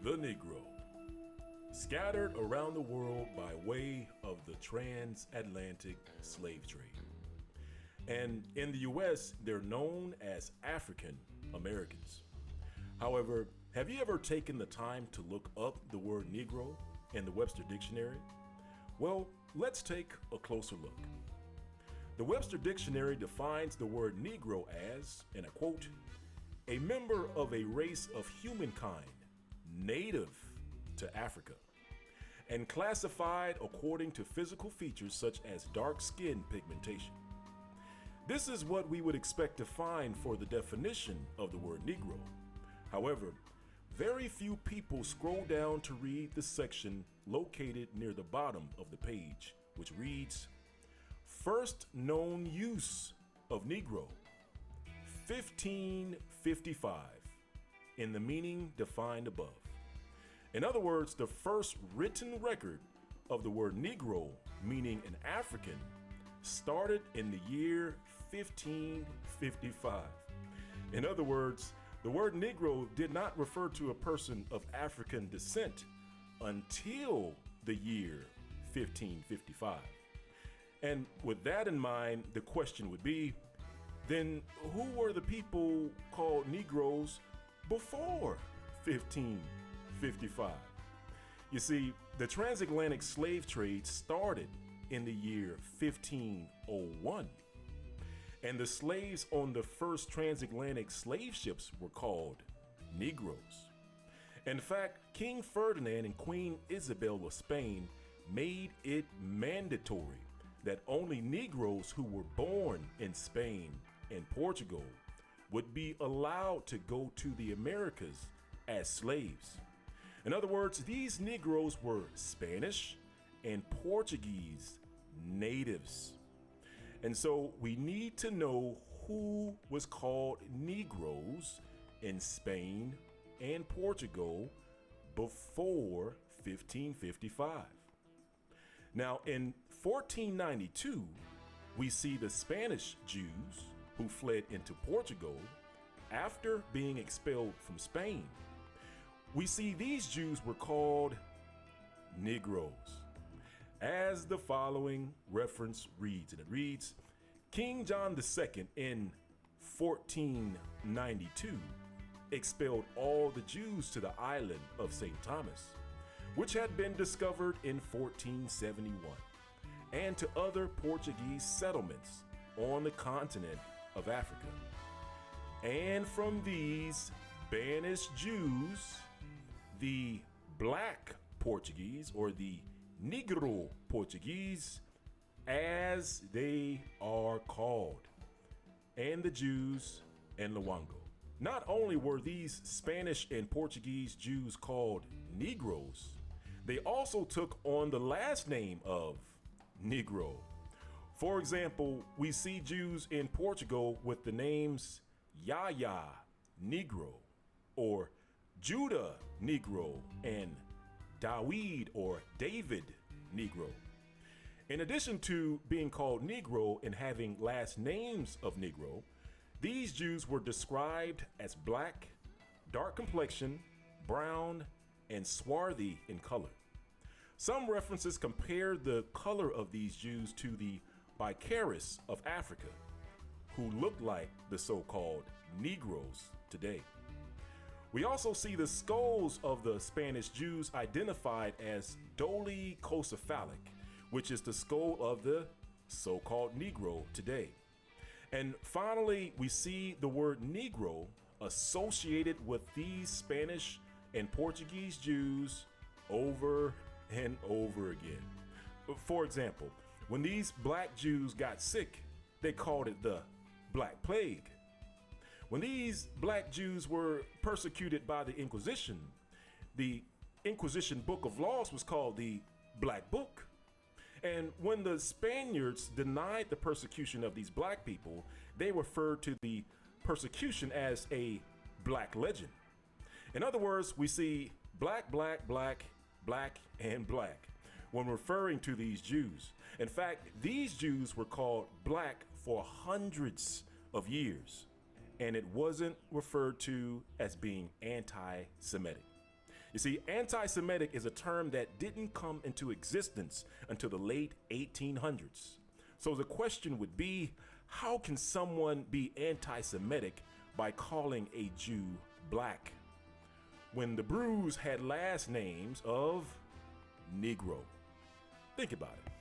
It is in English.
The Negro, scattered around the world by way of the transatlantic slave trade. And in the US, they're known as African Americans. However, have you ever taken the time to look up the word Negro in the Webster Dictionary? Well, let's take a closer look. The Webster Dictionary defines the word Negro as, and I quote, a member of a race of humankind native to Africa and classified according to physical features such as dark skin pigmentation. This is what we would expect to find for the definition of the word Negro. However, very few people scroll down to read the section located near the bottom of the page, which reads, First known use of Negro, 1555, in the meaning defined above. In other words, the first written record of the word Negro, meaning an African, started in the year 1555. In other words, the word Negro did not refer to a person of African descent until the year 1555. And with that in mind, the question would be, then who were the people called Negroes before 1555? You see, the transatlantic slave trade started in the year 1501, and the slaves on the first transatlantic slave ships were called Negroes. In fact, King Ferdinand and Queen Isabel of Spain made it mandatory that only Negroes who were born in Spain and Portugal would be allowed to go to the Americas as slaves. In other words, these Negroes were Spanish and Portuguese natives. And so we need to know who was called Negroes in Spain and Portugal before 1555. Now, in 1492, we see the Spanish Jews who fled into Portugal after being expelled from Spain. We see these Jews were called Negroes. As the following reference reads, and it reads, King John II in 1492 expelled all the Jews to the island of St. Thomas, which had been discovered in 1471, and to other Portuguese settlements on the continent of Africa. And from these banished Jews, the Black Portuguese, or the Negro Portuguese, as they are called, and the Jews in Luango. Not only were these Spanish and Portuguese Jews called Negroes, they also took on the last name of Negro. For example, we see Jews in Portugal with the names Yahya Negro, or Judah Negro, and Dawid or David Negro. In addition to being called Negro and having last names of Negro, these Jews were described as black, dark complexion, brown, and swarthy in color. Some references compare the color of these Jews to the Bicaris of Africa, who look like the so-called Negroes today. We also see the skulls of the Spanish Jews identified as dolichocephalic, which is the skull of the so-called Negro today. And finally, we see the word Negro associated with these Spanish and Portuguese Jews over and over again. For example, when these black Jews got sick, they called it the Black Plague. When these black Jews were persecuted by the Inquisition Book of Laws was called the Black Book. And when the Spaniards denied the persecution of these black people, they referred to the persecution as a black legend. In other words, we see black, black, black, black, and black when referring to these Jews. In fact, these Jews were called black for hundreds of years, and it wasn't referred to as being anti-Semitic. You see, anti-Semitic is a term that didn't come into existence until the late 1800s. So the question would be, how can someone be anti-Semitic by calling a Jew black when the Brews had last names of Negro? Think about it.